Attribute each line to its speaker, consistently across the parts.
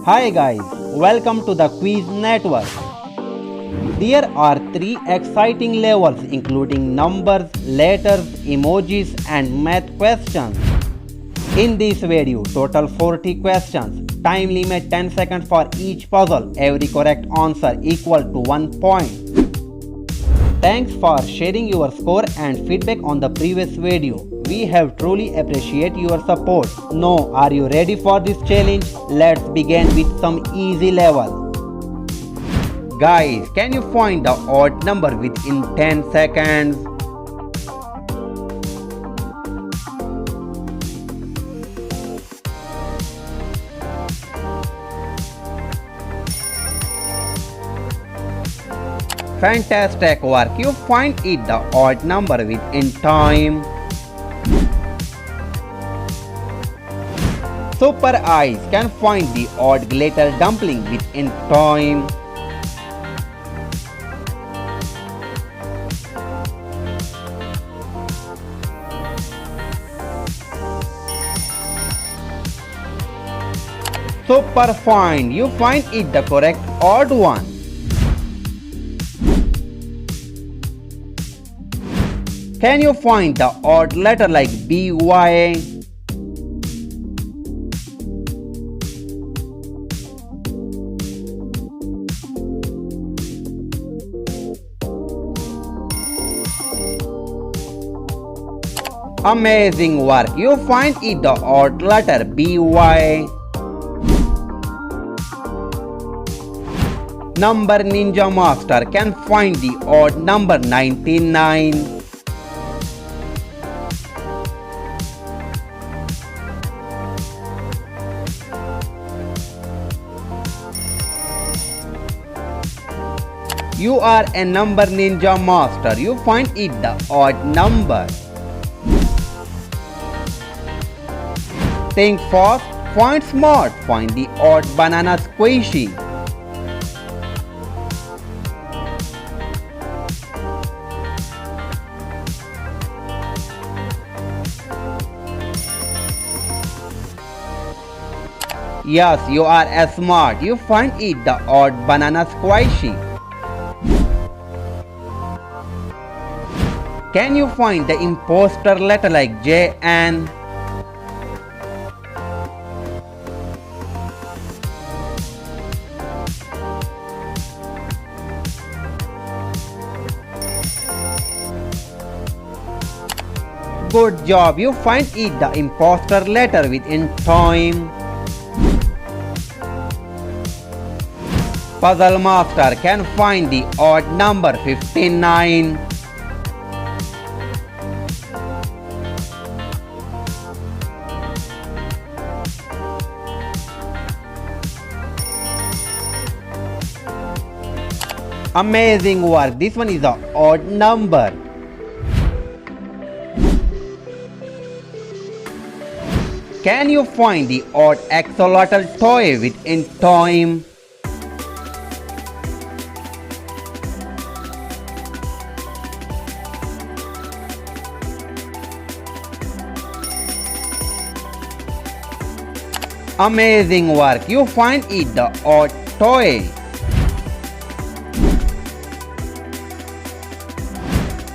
Speaker 1: Hi guys, welcome to the Quiz Network. There are three exciting levels including numbers, letters, emojis and math questions. In this video, total 40 questions. Time limit 10 seconds for each puzzle. Every correct answer equal to 1 point. Thanks for sharing your score and feedback on the previous video. We have truly appreciate your support. Now, are you ready for this challenge? Let's begin with some easy level. Guys, can you find the odd number within 10 seconds? Fantastic work, you find it the odd number within time. Super Eyes can find the odd glitter dumpling within time. Super Fine, you find it the correct odd one. Can you find the odd letter like BY? Amazing work, you find it the odd letter BY. Number Ninja Master can find the odd number 99. You are a number ninja master. You find it the odd number. Think fast, find smart, find the odd banana squishy. Yes, you are a smart. You find it the odd banana squishy. Can you find the imposter letter like JN? Good job, you find it the imposter letter within time. Puzzle Master can find the odd number 59. Amazing work, this one is the odd number. Can you find the odd axolotl toy within time? Amazing work, you find it the odd toy.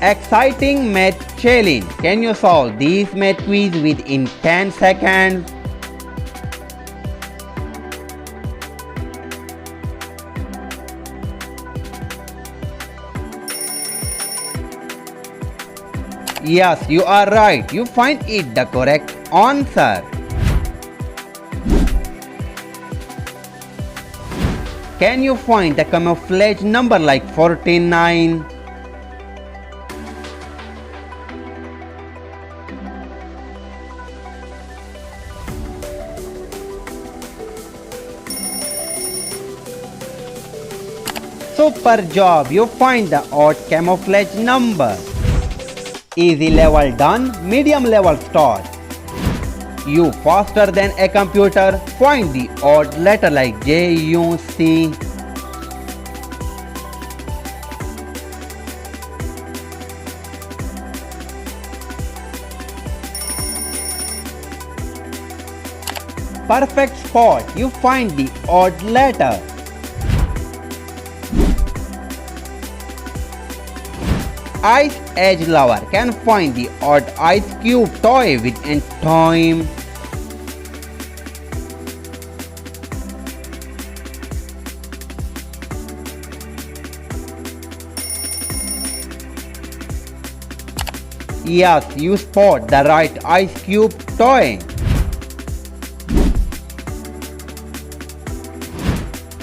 Speaker 1: Exciting math challenge. Can you solve this math quiz within 10 seconds? Yes, you are right. You find it the correct answer. Can you find the camouflage number like 49? Super job, you find the odd camouflage number. Easy level done, medium level start. You faster than a computer, find the odd letter like JUC. perfect spot, you find the odd letter. Ice Edge lover can find the odd ice cube toy within time. Yes, you spot the right ice cube toy.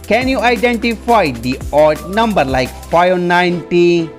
Speaker 1: Can you identify the odd number like 590?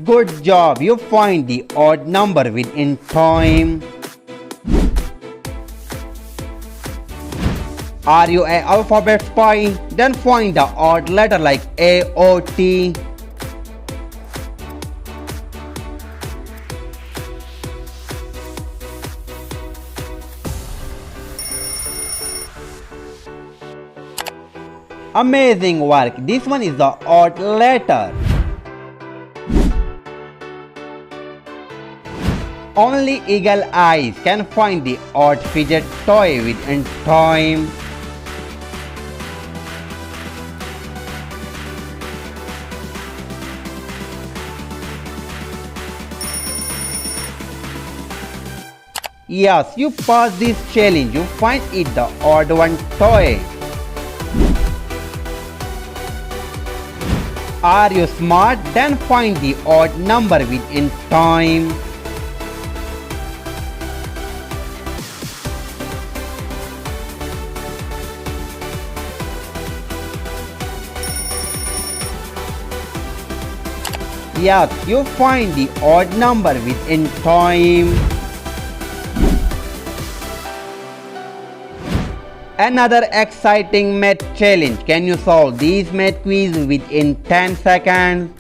Speaker 1: Good job, you find the odd number within time. Are you a alphabet spy? Then find the odd letter like A O T. Amazing work, this one is the odd letter. Only eagle eyes can find the odd fidget toy within time. Yes, you pass this challenge, you find it the odd one toy. Are you smart? Then find the odd number within time. Yes, you find the odd number within time. Another exciting math challenge. Can you solve these math quiz within 10 seconds?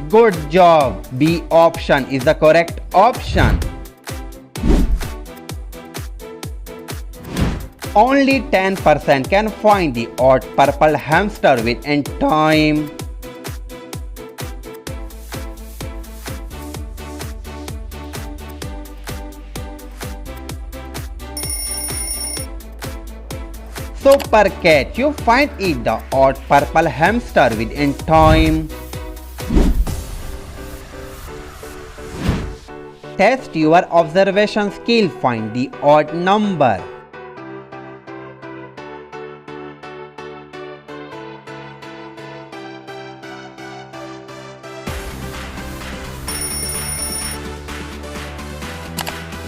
Speaker 1: Good job. B option is the correct option. Only 10% can find the odd purple hamster within time. Super cat, you find it the odd purple hamster within time. Test your observation skill, find the odd number.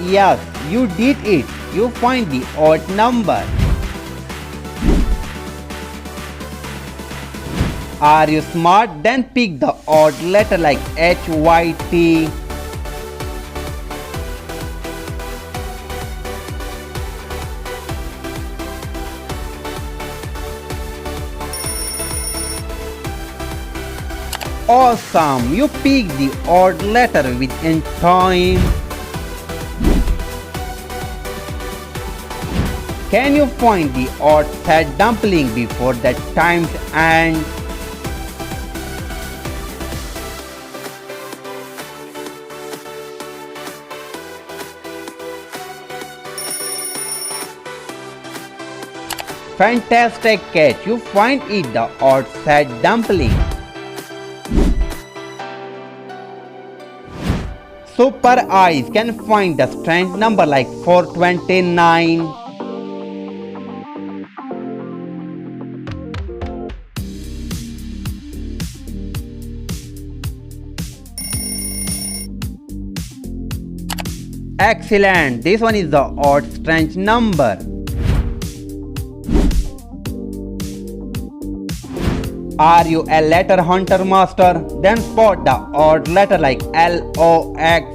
Speaker 1: Yes, you did it. You find the odd number. Are you smart? Then pick the odd letter like HYT. Awesome! You pick the odd letter within time. Can you find the odd set dumpling before the time's end? Fantastic catch, you find it the odd set dumpling. Super eyes can find the strange number like 429. Excellent, this one is the odd strange number. Are you a letter hunter master? Then spot the odd letter like LOX.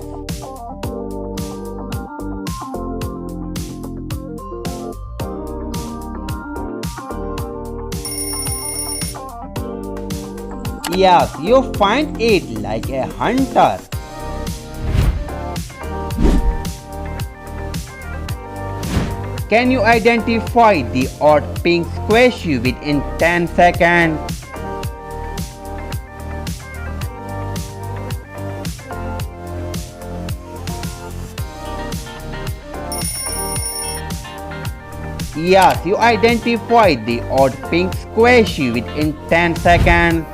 Speaker 1: Yes, you find it like a hunter. Can you identify the odd pink squishy within 10 seconds? Yes, you identified the odd pink squishy within 10 seconds.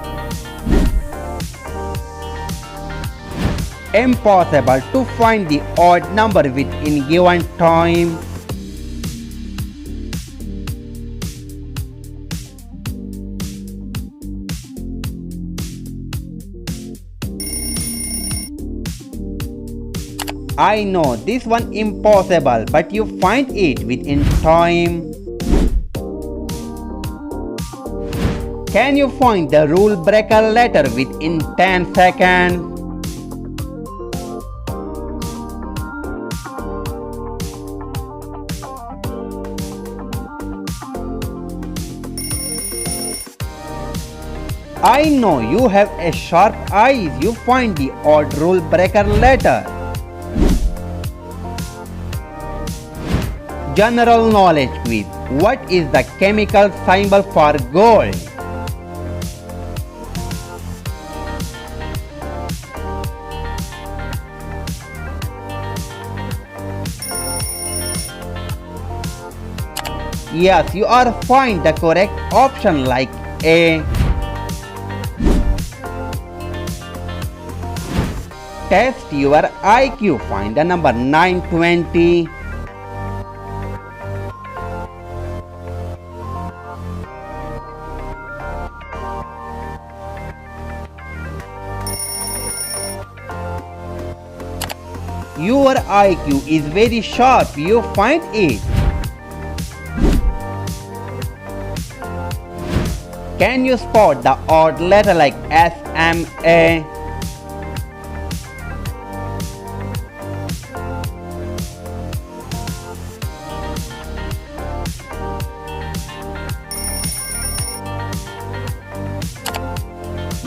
Speaker 1: Impossible to find the odd number within given time. I know this one impossible, but you find it within time. Can you find the rule breaker letter within 10 seconds? I know you have a sharp eyes. You find the odd rule breaker letter. General knowledge quiz. What is the chemical symbol for gold? Yes, you are find the correct option like A. Test your IQ. Find the number 920. Your IQ is very sharp. You find it. Can you spot the odd letter like SMA?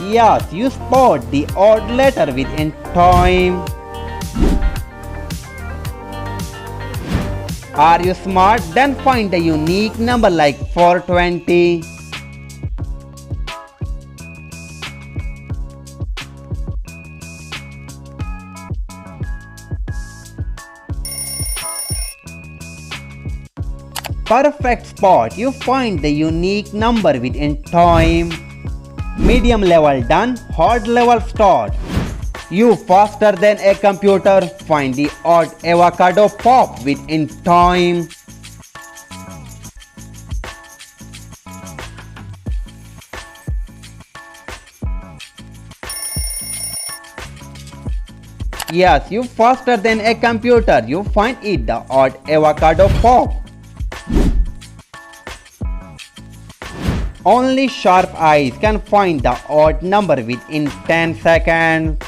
Speaker 1: Yes, you spot the odd letter within time. Are you smart? Then find a unique number like 420. Perfect spot. You find the unique number within time. Medium level done. Hard level start. You faster than a computer. Find the odd avocado pop within time. Yes, you faster than a computer. You find it the odd avocado pop. Only sharp eyes can find the odd number within 10 seconds.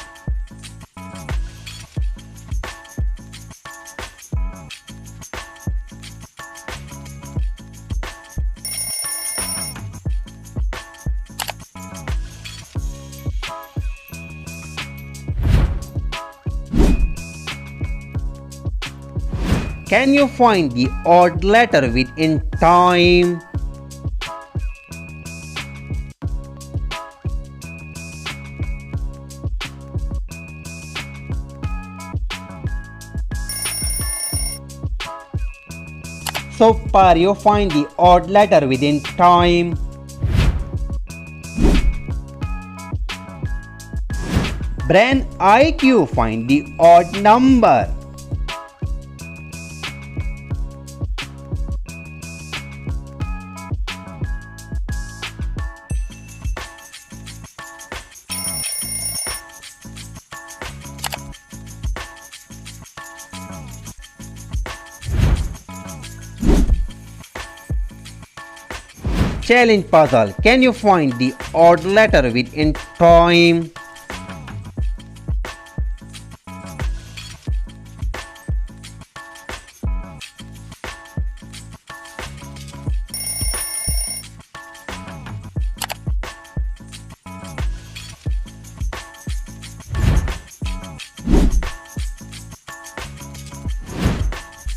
Speaker 1: Can you find the odd letter within time? So far you find the odd letter within time. Brain IQ find the odd number. Challenge puzzle. Can you find the odd letter within time?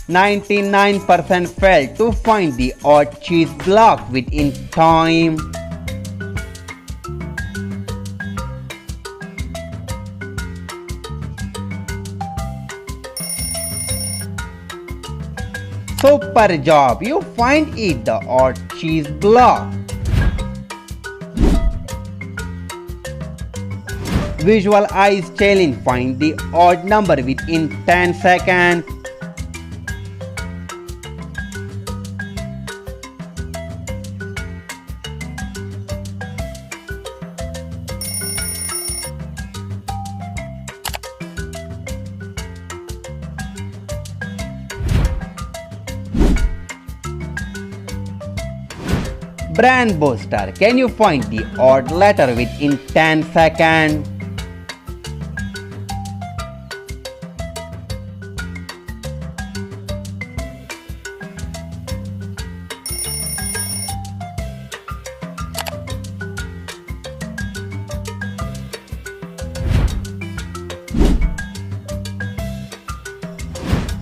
Speaker 1: 99% failed to find the odd cheese block within time. Super job, you find it the odd cheese block. Visual eyes challenge, find the odd number within 10 seconds. Brand booster, can you find the odd letter within 10 seconds?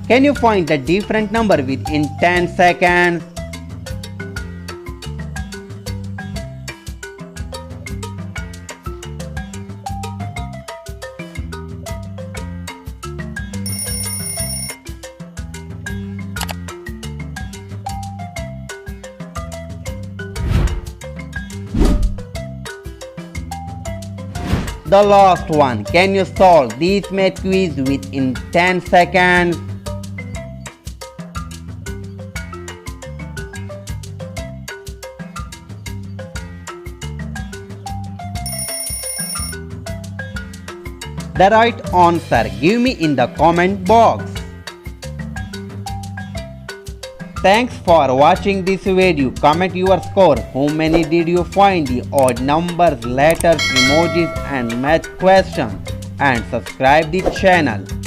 Speaker 1: Can you find the different number within 10 seconds? The last one, can you solve this math quiz within 10 seconds? The right answer give me in the comment box. Thanks for watching this video. Comment your score. How many did you find the odd numbers, letters, emojis and math questions? And subscribe the channel.